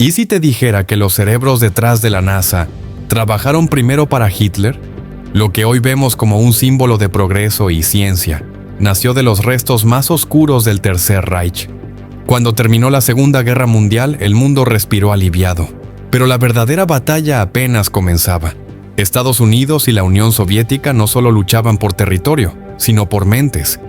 ¿Y si te dijera que los cerebros detrás de la NASA trabajaron primero para Hitler? Lo que hoy vemos como un símbolo de progreso y ciencia nació de los restos más oscuros del Tercer Reich. Cuando terminó la Segunda Guerra Mundial, el mundo respiró aliviado. Pero la verdadera batalla apenas comenzaba. Estados Unidos y la Unión Soviética no solo luchaban por territorio, sino por mentes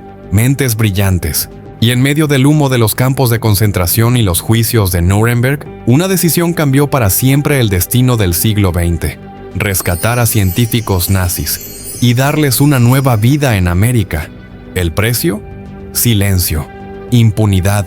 brillantes. Y en medio del humo de los campos de concentración y los juicios de Nuremberg, una decisión cambió para siempre el destino del siglo XX: rescatar a científicos nazis y darles una nueva vida en América. ¿El precio? Silencio, impunidad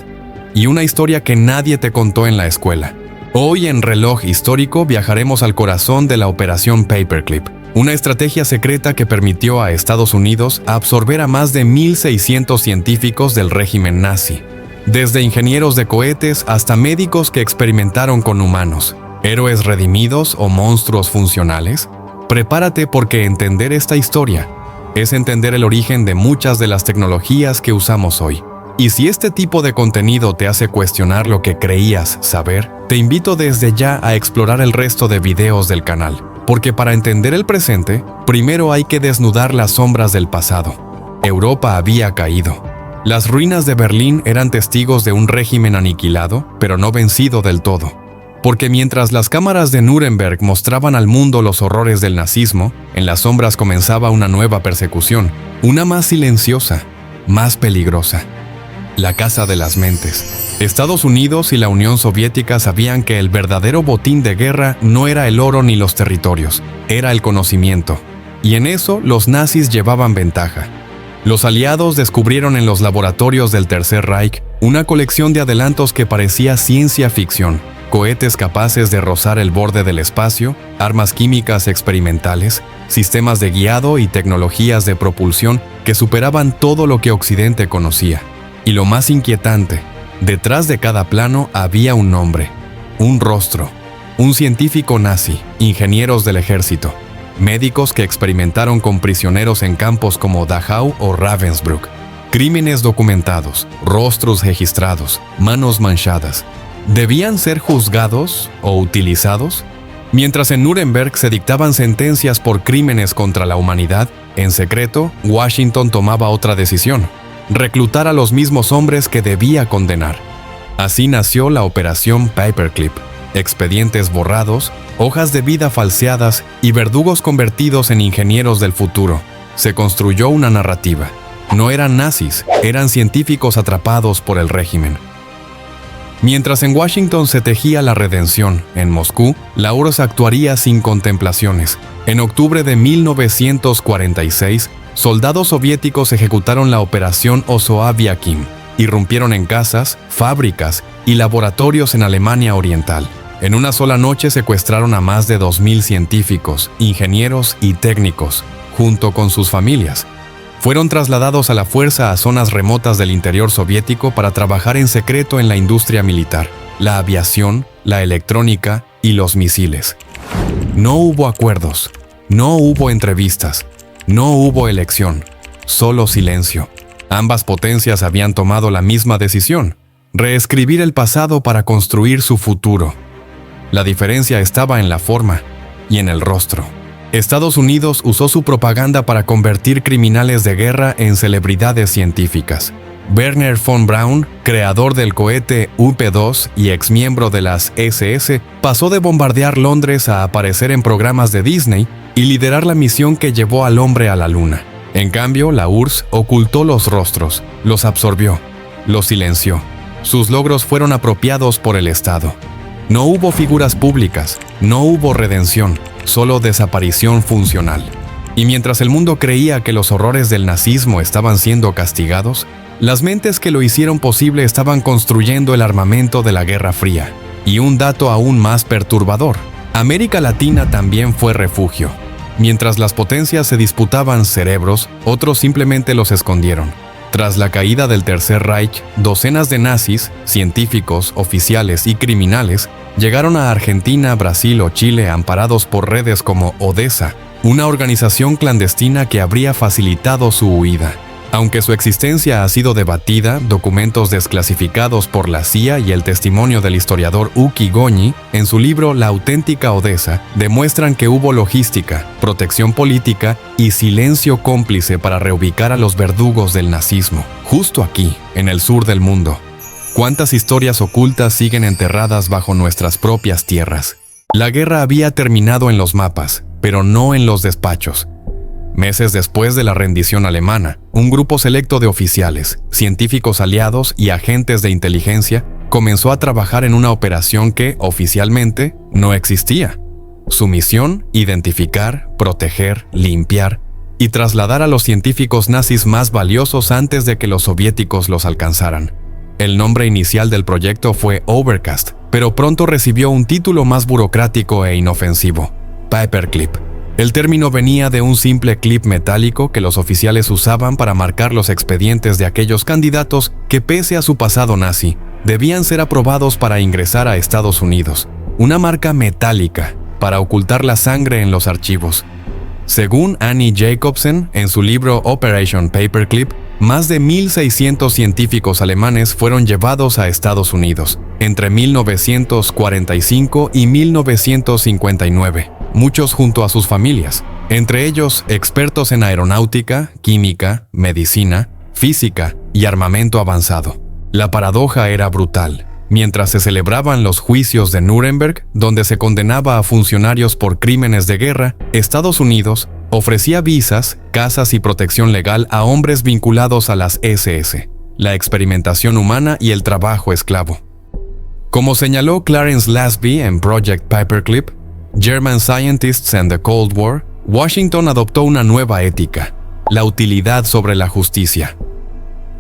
y una historia que nadie te contó en la escuela. Hoy en Reloj Histórico viajaremos al corazón de la Operación Paperclip, una estrategia secreta que permitió a Estados Unidos absorber a más de 1,600 científicos del régimen nazi, desde ingenieros de cohetes hasta médicos que experimentaron con humanos, héroes redimidos o monstruos funcionales. Prepárate, porque entender esta historia es entender el origen de muchas de las tecnologías que usamos hoy. Y si este tipo de contenido te hace cuestionar lo que creías saber, te invito desde ya a explorar el resto de videos del canal, porque para entender el presente, primero hay que desnudar las sombras del pasado. Europa había caído. Las ruinas de Berlín eran testigos de un régimen aniquilado, pero no vencido del todo. Porque mientras las cámaras de Nuremberg mostraban al mundo los horrores del nazismo, en las sombras comenzaba una nueva persecución, una más silenciosa, más peligrosa. La Casa de las Mentes. Estados Unidos y la Unión Soviética sabían que el verdadero botín de guerra no era el oro ni los territorios, era el conocimiento. Y en eso los nazis llevaban ventaja. Los aliados descubrieron en los laboratorios del Tercer Reich una colección de adelantos que parecía ciencia ficción: cohetes capaces de rozar el borde del espacio, armas químicas experimentales, sistemas de guiado y tecnologías de propulsión que superaban todo lo que Occidente conocía. Y lo más inquietante, detrás de cada plano había un nombre, un rostro, un científico nazi, ingenieros del ejército, médicos que experimentaron con prisioneros en campos como Dachau o Ravensbrück, crímenes documentados, rostros registrados, manos manchadas. ¿Debían ser juzgados o utilizados? Mientras en Nuremberg se dictaban sentencias por crímenes contra la humanidad, en secreto, Washington tomaba otra decisión: reclutar a los mismos hombres que debía condenar. Así nació la Operación Paperclip: expedientes borrados, hojas de vida falseadas y verdugos convertidos en ingenieros del futuro. Se construyó una narrativa. No eran nazis, eran científicos atrapados por el régimen. Mientras en Washington se tejía la redención, en Moscú, la URSS actuaría sin contemplaciones. En octubre de 1946, soldados soviéticos ejecutaron la Operación Ozoa-Viakin. Irrumpieron en casas, fábricas y laboratorios en Alemania Oriental. En una sola noche secuestraron a más de 2,000 científicos, ingenieros y técnicos, junto con sus familias. Fueron trasladados a la fuerza a zonas remotas del interior soviético para trabajar en secreto en la industria militar, la aviación, la electrónica y los misiles. No hubo acuerdos, no hubo entrevistas, no hubo elección, solo silencio. Ambas potencias habían tomado la misma decisión: reescribir el pasado para construir su futuro. La diferencia estaba en la forma y en el rostro. Estados Unidos usó su propaganda para convertir criminales de guerra en celebridades científicas. Wernher von Braun, creador del cohete UP-2 y exmiembro de las SS, pasó de bombardear Londres a aparecer en programas de Disney y liderar la misión que llevó al hombre a la luna. En cambio, la URSS ocultó los rostros, los absorbió, los silenció. Sus logros fueron apropiados por el Estado. No hubo figuras públicas, no hubo redención, solo desaparición funcional. Y mientras el mundo creía que los horrores del nazismo estaban siendo castigados, las mentes que lo hicieron posible estaban construyendo el armamento de la Guerra Fría. Y un dato aún más perturbador: América Latina también fue refugio. Mientras las potencias se disputaban cerebros, otros simplemente los escondieron. Tras la caída del Tercer Reich, docenas de nazis, científicos, oficiales y criminales llegaron a Argentina, Brasil o Chile amparados por redes como Odessa, una organización clandestina que habría facilitado su huida. Aunque su existencia ha sido debatida, documentos desclasificados por la CIA y el testimonio del historiador Uki Goñi, en su libro La auténtica Odessa, demuestran que hubo logística, protección política y silencio cómplice para reubicar a los verdugos del nazismo, justo aquí, en el sur del mundo. ¿Cuántas historias ocultas siguen enterradas bajo nuestras propias tierras? La guerra había terminado en los mapas, pero no en los despachos. Meses después de la rendición alemana, un grupo selecto de oficiales, científicos aliados y agentes de inteligencia comenzó a trabajar en una operación que, oficialmente, no existía. Su misión: identificar, proteger, limpiar y trasladar a los científicos nazis más valiosos antes de que los soviéticos los alcanzaran. El nombre inicial del proyecto fue Overcast, pero pronto recibió un título más burocrático e inofensivo: Paperclip. El término venía de un simple clip metálico que los oficiales usaban para marcar los expedientes de aquellos candidatos que, pese a su pasado nazi, debían ser aprobados para ingresar a Estados Unidos. Una marca metálica para ocultar la sangre en los archivos. Según Annie Jacobsen, en su libro Operation Paperclip, más de 1.600 científicos alemanes fueron llevados a Estados Unidos entre 1945 y 1959, muchos junto a sus familias, entre ellos expertos en aeronáutica, química, medicina, física y armamento avanzado. La paradoja era brutal. Mientras se celebraban los juicios de Nuremberg, donde se condenaba a funcionarios por crímenes de guerra, Estados Unidos ofrecía visas, casas y protección legal a hombres vinculados a las SS, la experimentación humana y el trabajo esclavo. Como señaló Clarence Lasby en Project Paperclip, German Scientists and the Cold War, Washington adoptó una nueva ética: la utilidad sobre la justicia.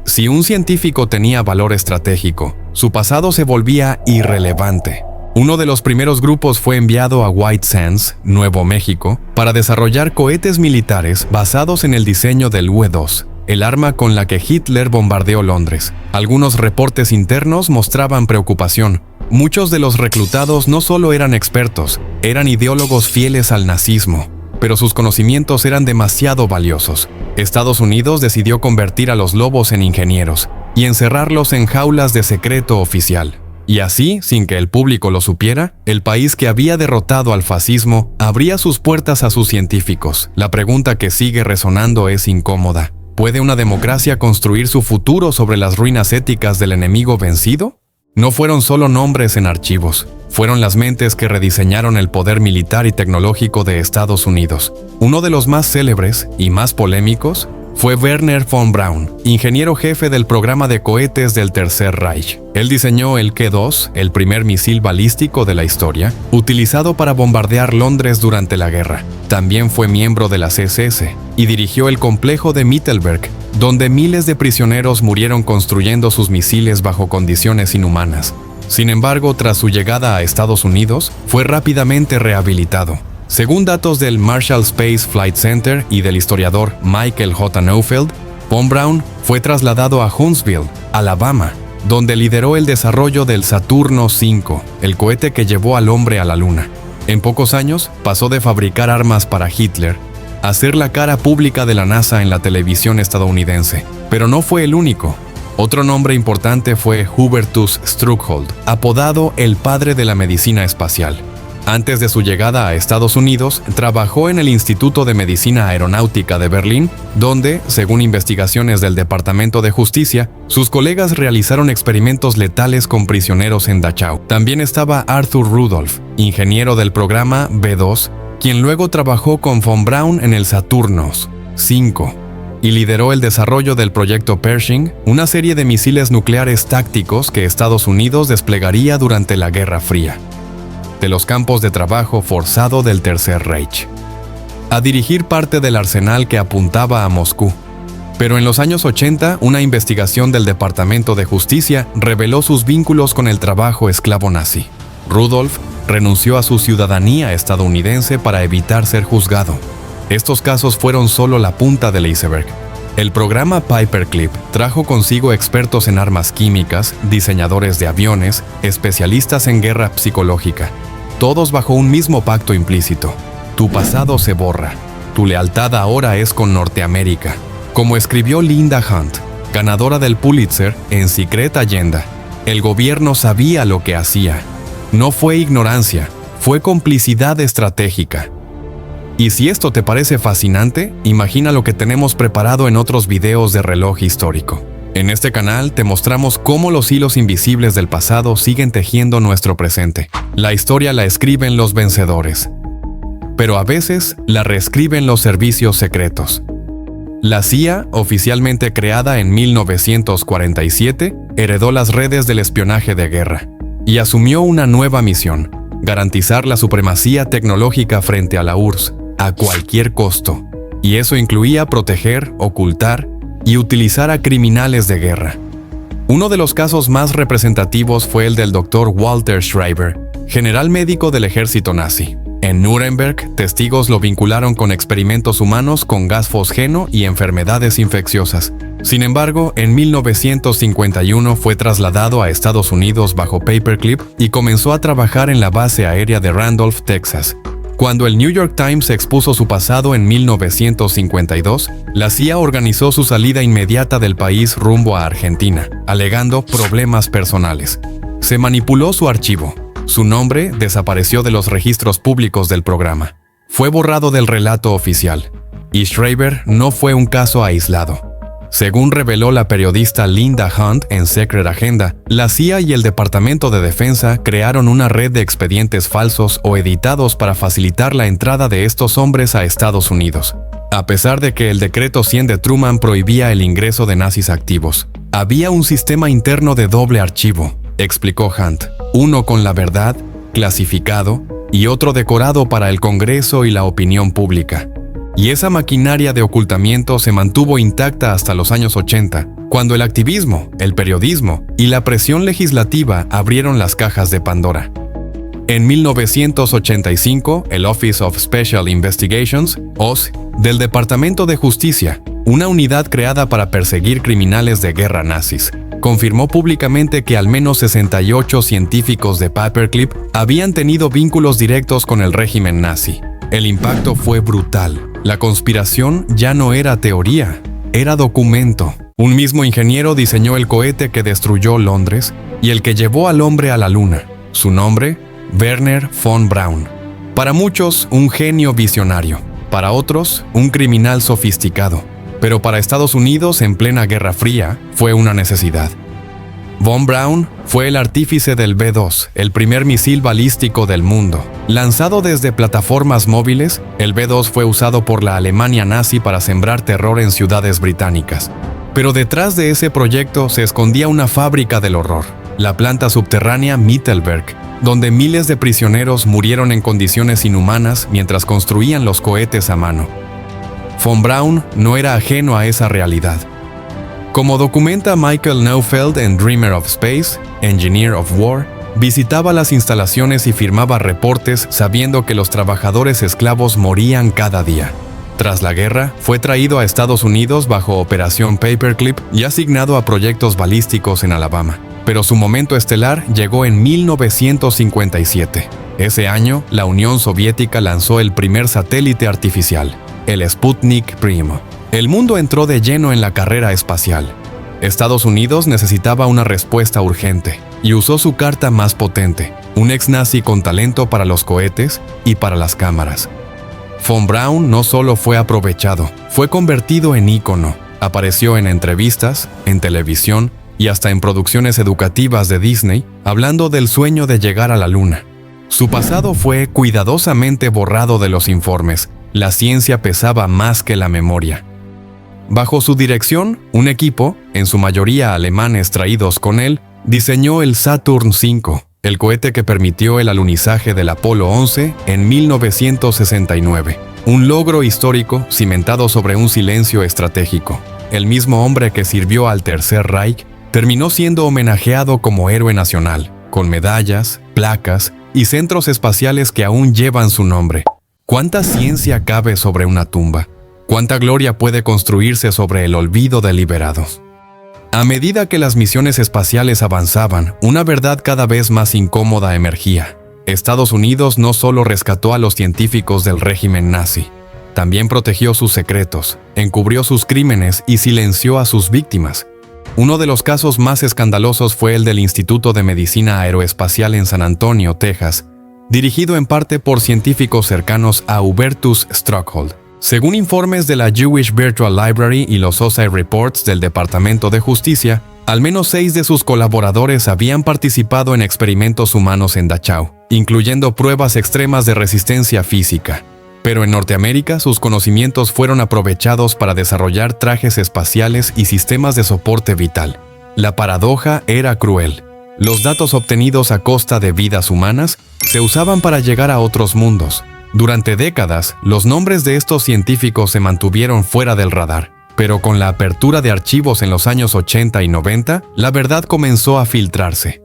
Si un científico tenía valor estratégico, su pasado se volvía irrelevante. Uno de los primeros grupos fue enviado a White Sands, Nuevo México, para desarrollar cohetes militares basados en el diseño del U-2, el arma con la que Hitler bombardeó Londres. Algunos reportes internos mostraban preocupación. Muchos de los reclutados no solo eran expertos, eran ideólogos fieles al nazismo, pero sus conocimientos eran demasiado valiosos. Estados Unidos decidió convertir a los lobos en ingenieros y encerrarlos en jaulas de secreto oficial. Y así, sin que el público lo supiera, el país que había derrotado al fascismo abría sus puertas a sus científicos. La pregunta que sigue resonando es incómoda. ¿Puede una democracia construir su futuro sobre las ruinas éticas del enemigo vencido? No fueron solo nombres en archivos, fueron las mentes que rediseñaron el poder militar y tecnológico de Estados Unidos. Uno de los más célebres y más polémicos fue Wernher von Braun, ingeniero jefe del programa de cohetes del Tercer Reich. Él diseñó el K-2, el primer misil balístico de la historia, utilizado para bombardear Londres durante la guerra. También fue miembro de las SS y dirigió el complejo de Mittelberg, donde miles de prisioneros murieron construyendo sus misiles bajo condiciones inhumanas. Sin embargo, tras su llegada a Estados Unidos, fue rápidamente rehabilitado. Según datos del Marshall Space Flight Center y del historiador Michael J. Neufeld, von Braun fue trasladado a Huntsville, Alabama, donde lideró el desarrollo del Saturno V, el cohete que llevó al hombre a la Luna. En pocos años, pasó de fabricar armas para Hitler a ser la cara pública de la NASA en la televisión estadounidense. Pero no fue el único. Otro nombre importante fue Hubertus Struckhold, apodado el padre de la medicina espacial. Antes de su llegada a Estados Unidos, trabajó en el Instituto de Medicina Aeronáutica de Berlín, donde, según investigaciones del Departamento de Justicia, sus colegas realizaron experimentos letales con prisioneros en Dachau. También estaba Arthur Rudolph, ingeniero del programa B-2, quien luego trabajó con von Braun en el Saturno V y lideró el desarrollo del proyecto Pershing, una serie de misiles nucleares tácticos que Estados Unidos desplegaría durante la Guerra Fría. De los campos de trabajo forzado del Tercer Reich, a dirigir parte del arsenal que apuntaba a Moscú. Pero en los años 80, una investigación del Departamento de Justicia reveló sus vínculos con el trabajo esclavo nazi. Rudolph renunció a su ciudadanía estadounidense para evitar ser juzgado. Estos casos fueron solo la punta del iceberg. El programa Paperclip trajo consigo expertos en armas químicas, diseñadores de aviones, especialistas en guerra psicológica, todos bajo un mismo pacto implícito: tu pasado se borra, tu lealtad ahora es con Norteamérica. Como escribió Linda Hunt, ganadora del Pulitzer en Secret Agenda, el gobierno sabía lo que hacía. No fue ignorancia, fue complicidad estratégica. Y si esto te parece fascinante, imagina lo que tenemos preparado en otros videos de reloj histórico. En este canal te mostramos cómo los hilos invisibles del pasado siguen tejiendo nuestro presente. La historia la escriben los vencedores, pero a veces la reescriben los servicios secretos. La CIA, oficialmente creada en 1947, heredó las redes del espionaje de guerra y asumió una nueva misión: garantizar la supremacía tecnológica frente a la URSS a cualquier costo, y eso incluía proteger, ocultar y utilizar a criminales de guerra. Uno de los casos más representativos fue el del Dr. Walter Schreiber, general médico del ejército nazi. En Nuremberg, testigos lo vincularon con experimentos humanos con gas fosgeno y enfermedades infecciosas. Sin embargo, en 1951 fue trasladado a Estados Unidos bajo paperclip y comenzó a trabajar en la base aérea de Randolph, Texas. Cuando el New York Times expuso su pasado en 1952, la CIA organizó su salida inmediata del país rumbo a Argentina, alegando problemas personales. Se manipuló su archivo. Su nombre desapareció de los registros públicos del programa. Fue borrado del relato oficial. Y Schreiber no fue un caso aislado. Según reveló la periodista Linda Hunt en Secret Agenda, la CIA y el Departamento de Defensa crearon una red de expedientes falsos o editados para facilitar la entrada de estos hombres a Estados Unidos. A pesar de que el Decreto 100 de Truman prohibía el ingreso de nazis activos, había un sistema interno de doble archivo, explicó Hunt, uno con la verdad, clasificado, y otro decorado para el Congreso y la opinión pública. Y esa maquinaria de ocultamiento se mantuvo intacta hasta los años 80, cuando el activismo, el periodismo y la presión legislativa abrieron las cajas de Pandora. En 1985, el Office of Special Investigations, OSI, del Departamento de Justicia, una unidad creada para perseguir criminales de guerra nazis, confirmó públicamente que al menos 68 científicos de paperclip habían tenido vínculos directos con el régimen nazi. El impacto fue brutal. La conspiración ya no era teoría, era documento. Un mismo ingeniero diseñó el cohete que destruyó Londres y el que llevó al hombre a la luna. Su nombre, Wernher von Braun. Para muchos, un genio visionario. Para otros, un criminal sofisticado. Pero para Estados Unidos, en plena Guerra Fría, fue una necesidad. Von Braun fue el artífice del B-2, el primer misil balístico del mundo. Lanzado desde plataformas móviles, el B-2 fue usado por la Alemania nazi para sembrar terror en ciudades británicas. Pero detrás de ese proyecto se escondía una fábrica del horror, la planta subterránea Mittelberg, donde miles de prisioneros murieron en condiciones inhumanas mientras construían los cohetes a mano. Von Braun no era ajeno a esa realidad. Como documenta Michael Neufeld en Dreamer of Space, Engineer of War, visitaba las instalaciones y firmaba reportes sabiendo que los trabajadores esclavos morían cada día. Tras la guerra, fue traído a Estados Unidos bajo Operación Paperclip y asignado a proyectos balísticos en Alabama. Pero su momento estelar llegó en 1957. Ese año, la Unión Soviética lanzó el primer satélite artificial, el Sputnik Primo. El mundo entró de lleno en la carrera espacial. Estados Unidos necesitaba una respuesta urgente y usó su carta más potente, un ex-nazi con talento para los cohetes y para las cámaras. Von Braun no solo fue aprovechado, fue convertido en ícono. Apareció en entrevistas, en televisión y hasta en producciones educativas de Disney, hablando del sueño de llegar a la luna. Su pasado fue cuidadosamente borrado de los informes. La ciencia pesaba más que la memoria. Bajo su dirección, un equipo, en su mayoría alemanes traídos con él, diseñó el Saturn V, el cohete que permitió el alunizaje del Apolo 11 en 1969. Un logro histórico cimentado sobre un silencio estratégico. El mismo hombre que sirvió al Tercer Reich terminó siendo homenajeado como héroe nacional, con medallas, placas y centros espaciales que aún llevan su nombre. ¿Cuánta ciencia cabe sobre una tumba? ¿Cuánta gloria puede construirse sobre el olvido de liberados? A medida que las misiones espaciales avanzaban, una verdad cada vez más incómoda emergía. Estados Unidos no solo rescató a los científicos del régimen nazi, también protegió sus secretos, encubrió sus crímenes y silenció a sus víctimas. Uno de los casos más escandalosos fue el del Instituto de Medicina Aeroespacial en San Antonio, Texas, dirigido en parte por científicos cercanos a Hubertus Stockholm. Según informes de la Jewish Virtual Library y los OSI Reports del Departamento de Justicia, al menos 6 de sus colaboradores habían participado en experimentos humanos en Dachau, incluyendo pruebas extremas de resistencia física. Pero en Norteamérica sus conocimientos fueron aprovechados para desarrollar trajes espaciales y sistemas de soporte vital. La paradoja era cruel. Los datos obtenidos a costa de vidas humanas se usaban para llegar a otros mundos. Durante décadas, los nombres de estos científicos se mantuvieron fuera del radar, pero con la apertura de archivos en los años 80 y 90, la verdad comenzó a filtrarse.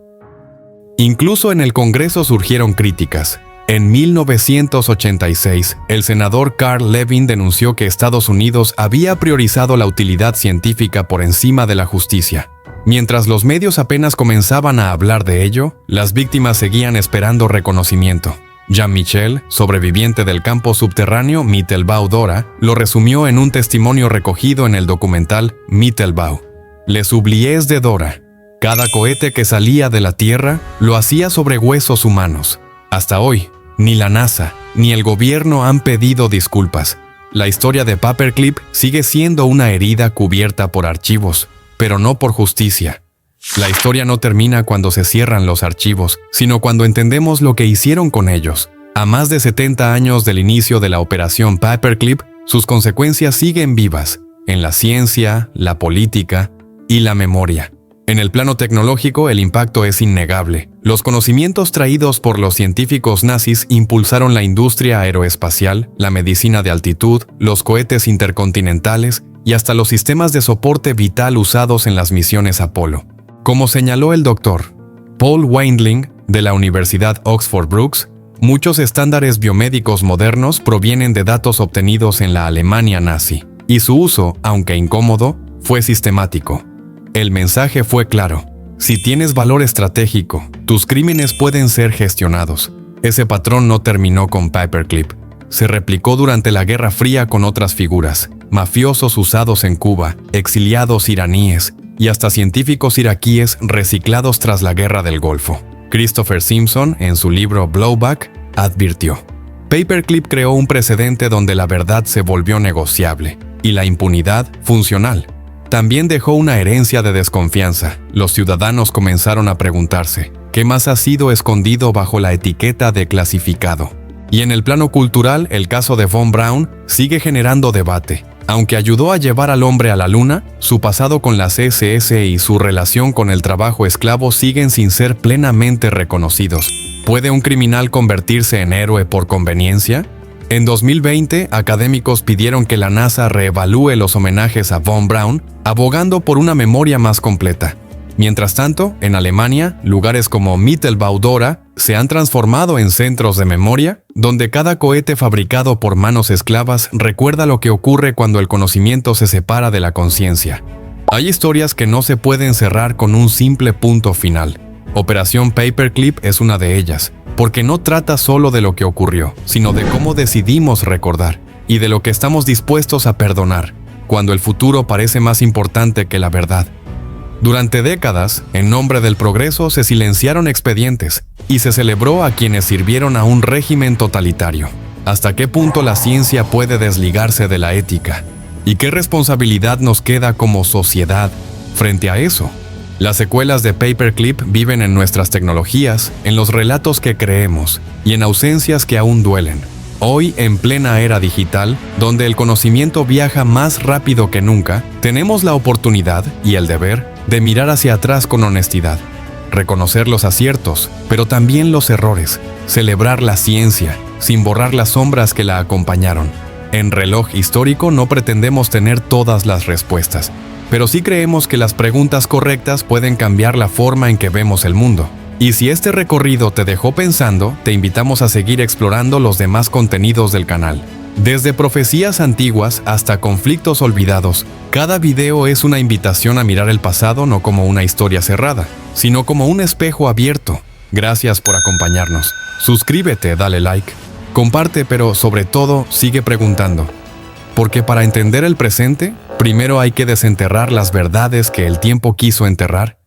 Incluso en el Congreso surgieron críticas. En 1986, el senador Carl Levin denunció que Estados Unidos había priorizado la utilidad científica por encima de la justicia. Mientras los medios apenas comenzaban a hablar de ello, las víctimas seguían esperando reconocimiento. Jean-Michel, sobreviviente del campo subterráneo Mittelbau-Dora, lo resumió en un testimonio recogido en el documental Mittelbau. Les oubliés de Dora. Cada cohete que salía de la Tierra lo hacía sobre huesos humanos. Hasta hoy, ni la NASA ni el gobierno han pedido disculpas. La historia de Paperclip sigue siendo una herida cubierta por archivos, pero no por justicia. La historia no termina cuando se cierran los archivos, sino cuando entendemos lo que hicieron con ellos. A más de 70 años del inicio de la operación Paperclip, sus consecuencias siguen vivas, en la ciencia, la política y la memoria. En el plano tecnológico, el impacto es innegable. Los conocimientos traídos por los científicos nazis impulsaron la industria aeroespacial, la medicina de altitud, los cohetes intercontinentales y hasta los sistemas de soporte vital usados en las misiones Apolo. Como señaló el Dr. Paul Weindling de la Universidad Oxford Brookes, muchos estándares biomédicos modernos provienen de datos obtenidos en la Alemania nazi, y su uso, aunque incómodo, fue sistemático. El mensaje fue claro: si tienes valor estratégico, tus crímenes pueden ser gestionados. Ese patrón no terminó con Paperclip. Se replicó durante la Guerra Fría con otras figuras, mafiosos usados en Cuba, exiliados iraníes, y hasta científicos iraquíes reciclados tras la Guerra del Golfo. Christopher Simpson, en su libro Blowback, advirtió: Paperclip creó un precedente donde la verdad se volvió negociable y la impunidad funcional. También dejó una herencia de desconfianza. Los ciudadanos comenzaron a preguntarse: ¿qué más ha sido escondido bajo la etiqueta de clasificado? Y en el plano cultural, el caso de Von Braun sigue generando debate. Aunque ayudó a llevar al hombre a la luna, su pasado con las SS y su relación con el trabajo esclavo siguen sin ser plenamente reconocidos. ¿Puede un criminal convertirse en héroe por conveniencia? En 2020, académicos pidieron que la NASA reevalúe los homenajes a Von Braun, abogando por una memoria más completa. Mientras tanto, en Alemania, lugares como Mittelbau-Dora se han transformado en centros de memoria, donde cada cohete fabricado por manos esclavas recuerda lo que ocurre cuando el conocimiento se separa de la conciencia. Hay historias que no se pueden cerrar con un simple punto final. Operación Paperclip es una de ellas, porque no trata solo de lo que ocurrió, sino de cómo decidimos recordar y de lo que estamos dispuestos a perdonar, cuando el futuro parece más importante que la verdad. Durante décadas, en nombre del progreso, se silenciaron expedientes y se celebró a quienes sirvieron a un régimen totalitario. ¿Hasta qué punto la ciencia puede desligarse de la ética? ¿Y qué responsabilidad nos queda como sociedad frente a eso? Las secuelas de Paperclip viven en nuestras tecnologías, en los relatos que creemos y en ausencias que aún duelen. Hoy, en plena era digital, donde el conocimiento viaja más rápido que nunca, tenemos la oportunidad y el deber de mirar hacia atrás con honestidad, reconocer los aciertos, pero también los errores, celebrar la ciencia, sin borrar las sombras que la acompañaron. En Reloj Histórico no pretendemos tener todas las respuestas, pero sí creemos que las preguntas correctas pueden cambiar la forma en que vemos el mundo. Y si este recorrido te dejó pensando, te invitamos a seguir explorando los demás contenidos del canal. Desde profecías antiguas hasta conflictos olvidados, cada video es una invitación a mirar el pasado no como una historia cerrada, sino como un espejo abierto. Gracias por acompañarnos. Suscríbete, dale like, comparte, pero sobre todo sigue preguntando. Porque para entender el presente, primero hay que desenterrar las verdades que el tiempo quiso enterrar.